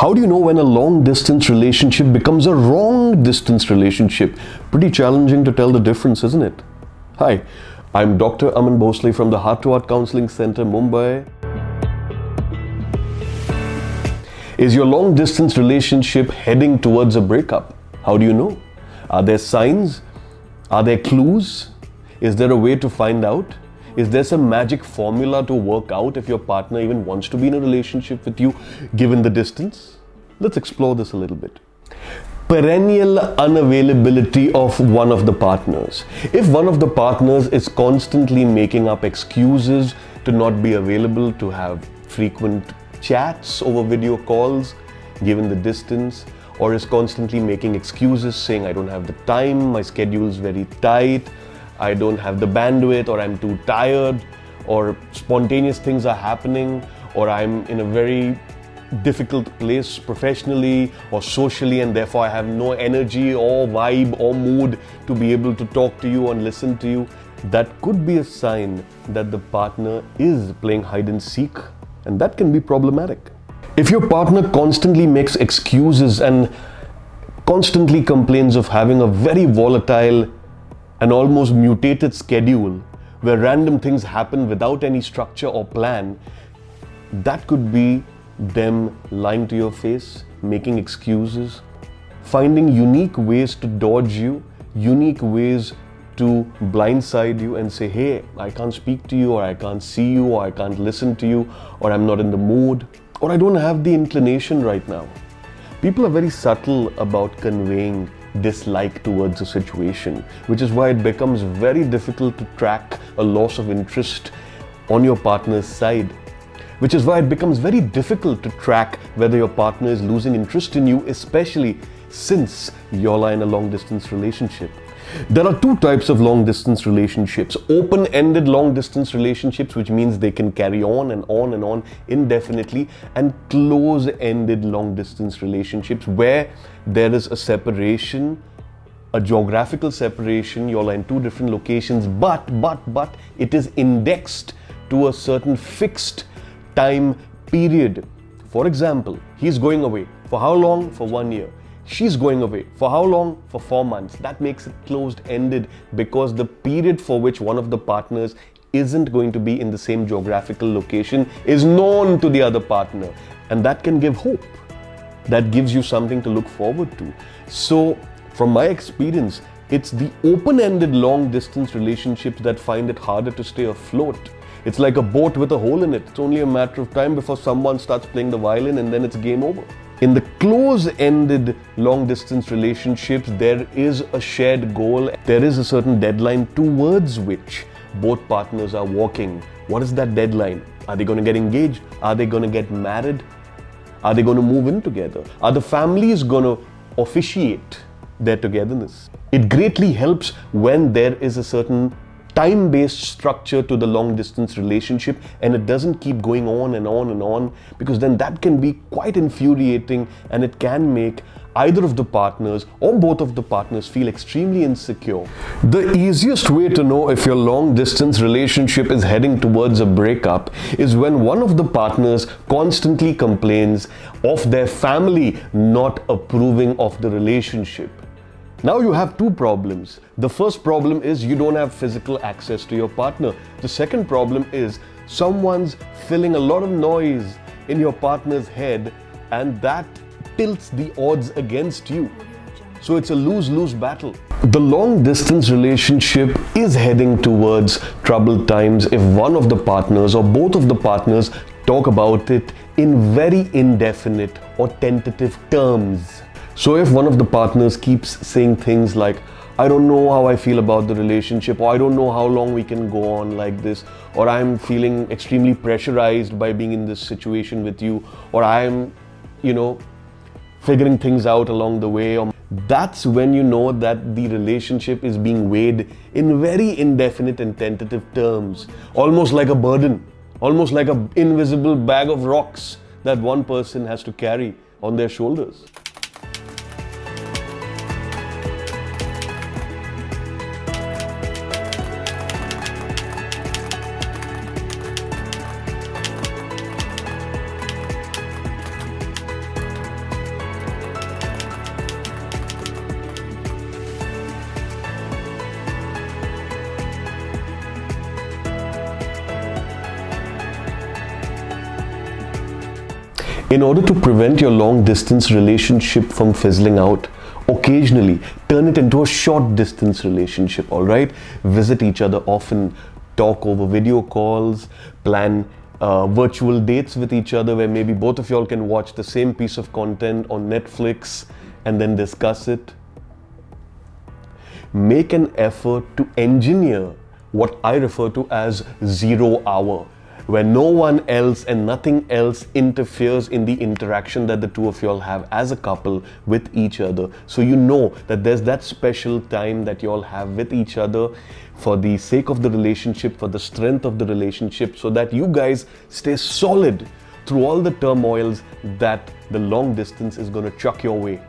How do you know when a long distance relationship becomes a wrong distance relationship? Pretty challenging to tell the difference, isn't it? Hi, I'm Dr.Aman Bhonsle from the Heart to Heart Counseling Center, Mumbai. Is your long distance relationship heading towards a breakup? How do you know? Are there signs? Are there clues? Is there a way to find out? Is there some magic formula to work out if your partner even wants to be in a relationship with you given the distance? Let's explore this a little bit. Perennial unavailability of one of the partners. If one of the partners is constantly making up excuses to not be available, to have frequent chats over video calls given the distance, or is constantly making excuses saying, I don't have the time, my schedule is very tight, I don't have the bandwidth, or I'm too tired, or spontaneous things are happening, or I'm in a very difficult place professionally or socially, and therefore I have no energy or vibe or mood to be able to talk to you and listen to you, that could be a sign that the partner is playing hide and seek, and that can be problematic. If your partner constantly makes excuses and constantly complains of having a very volatile and almost mutated schedule where random things happen without any structure or plan, that could be them lying to your face, making excuses, finding unique ways to dodge you, unique ways to blindside you and say, hey, I can't speak to you, or I can't see you, or I can't listen to you, or I'm not in the mood, or I don't have the inclination right now. People are very subtle about conveying dislike towards a situation, which is why it becomes very difficult to track a loss of interest on your partner's side, which is why it becomes very difficult to track whether your partner is losing interest in you, especially since you're in a long-distance relationship. There are two types of long-distance relationships. Open-ended long-distance relationships, which means they can carry on and on and on indefinitely, and close-ended long-distance relationships where there is a separation, a geographical separation, you're in two different locations, but it is indexed to a certain fixed time period. For example, he's going away. For how long? For 1 year. She's going away. For how long? For 4 months. That makes it closed-ended because the period for which one of the partners isn't going to be in the same geographical location is known to the other partner. And that can give hope. That gives you something to look forward to. So, from my experience, it's the open-ended long-distance relationships that find it harder to stay afloat. It's like a boat with a hole in it. It's only a matter of time before someone starts playing the violin and then it's game over. In the close-ended long-distance relationships, there is a shared goal. There is a certain deadline towards which both partners are walking. What is that deadline? Are they going to get engaged? Are they going to get married? Are they going to move in together? Are the families going to officiate their togetherness? It greatly helps when there is a certain time-based structure to the long-distance relationship and it doesn't keep going on and on and on, because then that can be quite infuriating and it can make either of the partners or both of the partners feel extremely insecure. The easiest way to know if your long-distance relationship is heading towards a breakup is when one of the partners constantly complains of their family not approving of the relationship. Now you have two problems. The first problem is you don't have physical access to your partner. The second problem is someone's filling a lot of noise in your partner's head and that tilts the odds against you. So it's a lose-lose battle. The long-distance relationship is heading towards troubled times if one of the partners or both of the partners talk about it in very indefinite or tentative terms. So if one of the partners keeps saying things like, I don't know how I feel about the relationship, or I don't know how long we can go on like this, or I'm feeling extremely pressurized by being in this situation with you, or I'm, figuring things out along the way, that's when you know that the relationship is being weighed in very indefinite and tentative terms, almost like a burden, almost like an invisible bag of rocks that one person has to carry on their shoulders. In order to prevent your long distance relationship from fizzling out, occasionally turn it into a short distance relationship, all right? Visit each other often, talk over video calls, plan virtual dates with each other where maybe both of y'all can watch the same piece of content on Netflix and then discuss it. Make an effort to engineer what I refer to as 0 hour, where no one else and nothing else interferes in the interaction that the two of y'all have as a couple with each other. So you know that there's that special time that y'all have with each other for the sake of the relationship, for the strength of the relationship, so that you guys stay solid through all the turmoils that the long distance is going to chuck your way.